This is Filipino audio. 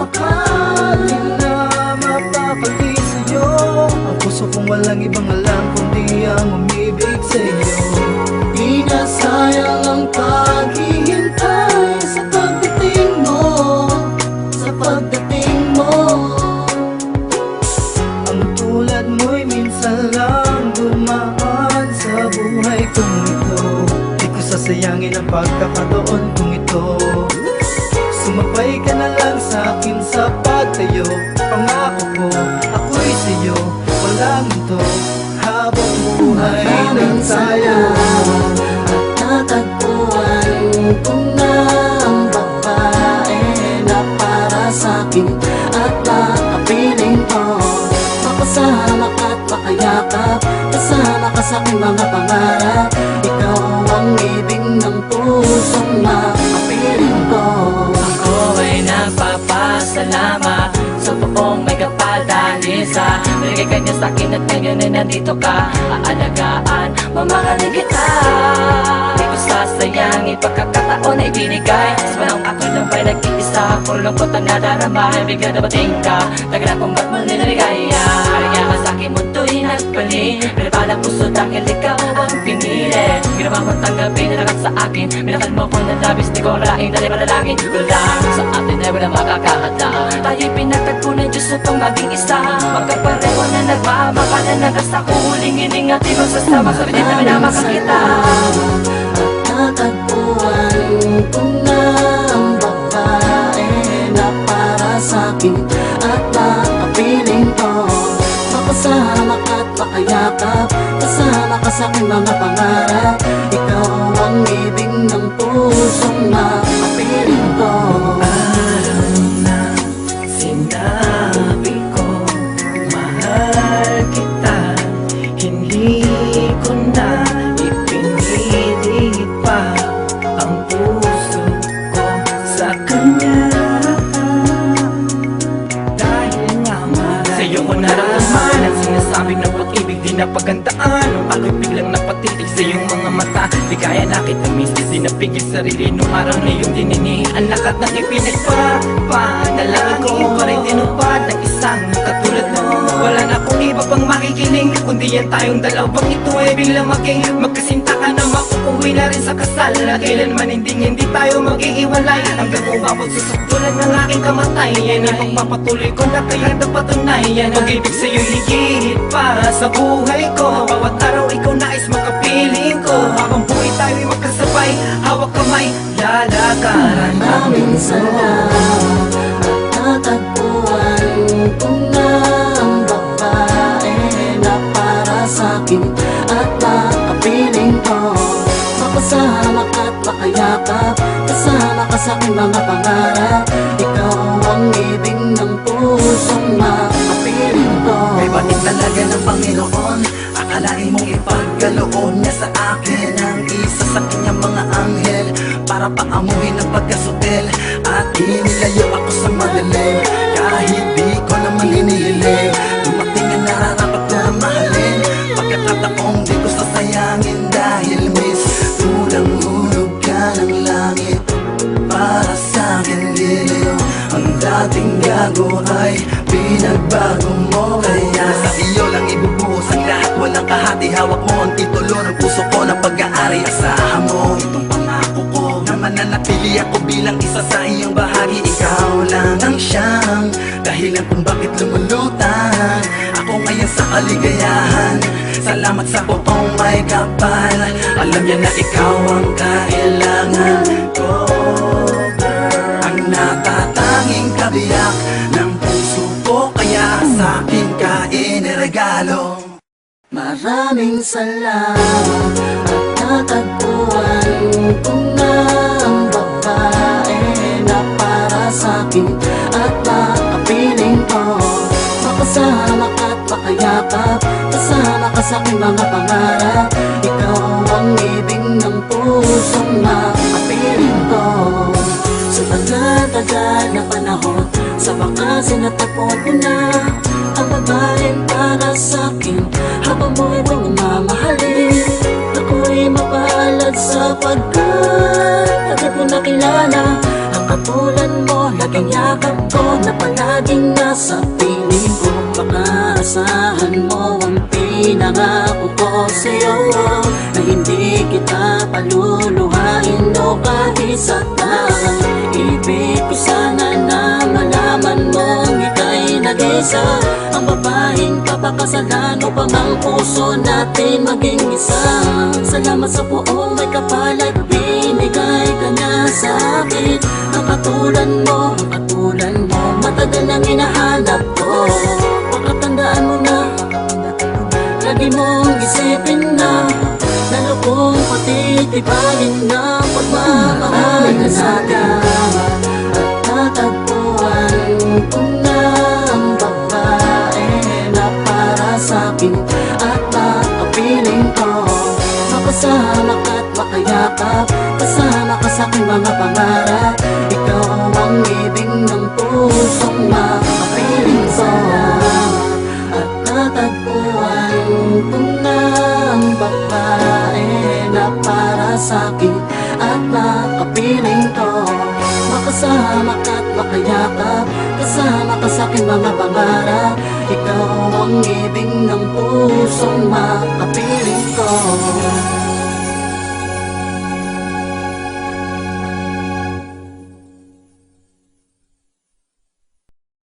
kasama ka. Di na mapapagdi sa'yo. Ang puso kong walang ibang alam kundi ang umibig sa'yo. Di na sayang ang paghihintay sa pagdating mo, sa pagdating mo. Ang tulad mo'y minsan lang dumaan sa buhay kong ito. Di ko sasayangin ang pagkakataon kong ito. Sumabay ka na lang sa'kin sa pagtayo. Pangako ko, ako'y sa'yo, walang ito. Habang buhay ng tayo. At natagpuan ko na ang babae na para sa'kin at nakapiling ko. Makasama ka't makayakap, kasama ka sa'king mga pangarap. Ikaw ang ibig ng pusong makapiling ko. Ako ay nagpapasalamat sa buong may kapal dahil sa binigay ka niya sa'kin at ngayon ay nandito ka. Aalagaan, mamahalin kita. Di ko sasayangin pagkakataon na ibinigay. Sa panahong ako lang ba'y nag-iisa, puro lungkot ang nadarama. Bigla dabating ka, tagal akong ba't muli naligaya. Kaya ka sa'kin mundo'y nagpaling, pinapalang puso dahil ikaw ang pinili. Ginawa mo tanggapin na lakas sa akin, minakal mo ko ng labis, di ko laing dali panalangin. Wala sa atin ay wala makakahadlang, tayo'y pinagtagpo ng Diyos upang maging isa. Magkapareho na nagmamakalan na basta ko huling iningatin mo sasama sa bitin na minamakan kita. At natagpuan ko na ang babae na para sa'kin at nakapiling ko. Makasama ka't makayakap, kasama ka sa'king mga pangarap. Ikaw ang ibig ng pusong makapiling ko. Alam na sinabi ko, mahal kita. Hindi ko na ipinilit pa ang puso ko sa kanya. Dahil nga mahal sa'yo ko naramdaman ang sinasabing ng pag-ibig di napagandaan. Nung ako'y biglang napatitig sa iyong mga mata, di kaya na kita misis, di napigil sarili nung araw na iyong dininihan. Lakat ng ipinagpapanalangin ko pa rin tinupad ng isang katulad mo. Wala na akong iba pang makikiling kundi yan tayong dalawang ito ay biglang maging magkasinta ka na makukuwi na rin sa kasal. Na kailanman hindi tayo mag-iiwalay hanggang umabot sa sukdulan ng aking kamatay. Yan ang magpapatuloy ko na kaya napatunayan. Pag-ibig sa'yo higit pa sa buhay ko. Bawat araw ikaw nais makapiling ko. Habang buhay tayo'y magkasabay, hawak kamay, lalakaran. Maraming salamat at natagpuan ko na ang babae na para sa'kin at nakapiling ko. Makasama ka't makayakap, kasama ka sa'king mga pangarap. Ikaw ang ibig ng pusong makapiling ko. May batid talaga ng Panginoon, akalain mong ipagkaloob niya sa akin ang isa sa kanyang mga anghel para paamuhin ang pagkasutil at inilayo ako sa madilim. Kahit di ko naman hinihiling, dumating ang nararapat na mahalin. Pagkakataong di ko sasayangin dahil miss, tulang hulog ka ng langit para sa'kin giliw. Ang dating gago ay pinagbago mo, kaya sa iyo lang ibubuhos ang lahat. Walang kahati, hawak mo ang titulo ng puso ko ng pag-aari. Asahan mo itong pangako ko na mananatili ako bilang isa sa iyong bahagi. Ikaw lang ang siyang dahilan kung bakit lumulutan ako ngayon sa kaligayahan. Salamat sa buong may kapal, alam niya na ikaw ang kailangan ko, girl. Ang natatanging kabiyak ng puso ko, kaya sa'kin ka iniregalo. Maraming salamat at natagpuan ko na ang babae na para sa'kin at nakapiling ko. Makasama ka't makayakap, kasama ka sa'king mga pangarap. Ikaw ang ibig ng pusong makapiling ko. Sa tagal-tagal na panahon, sa wakas sinatagpuan ko na ang babaeng para sa'kin. Habang buhay kong mamahalin, ako'y mapalad sapagkat agad ko nakilala ang katulad mo, laging yakap ko na palaging nasa piling ko. Baka asahan mo ang pinangako ko sa'yo, na hindi kita paluluhain o kahit saan. Ibig ko sana na malaman mong ika'y nag-isa, ang babaeng papakasalan upang ang puso natin maging isa. Salamat sa buong may kapal at binigay ka na sa akin. Ang katulad mo, matagal nang hinahanap ko. Pakatandaan mo na, lagi mong isipin na, lalo kong patitibayin na pagmamahal na natin. At natagpuan ko na ang babae na para sa'kin at nakapiling ko. Makasama ka't makayakap, kasama ka sa'king mga pangarap. Ikaw ang ibig ng pusong makapiling ko. At natagpuan ko na ang babae na para sa'kin at nakapiling ko. Makasama ka't makayakap, kasama ka sa'king mga pangarap. Ikaw ang ibig ng pusong makapiling ko.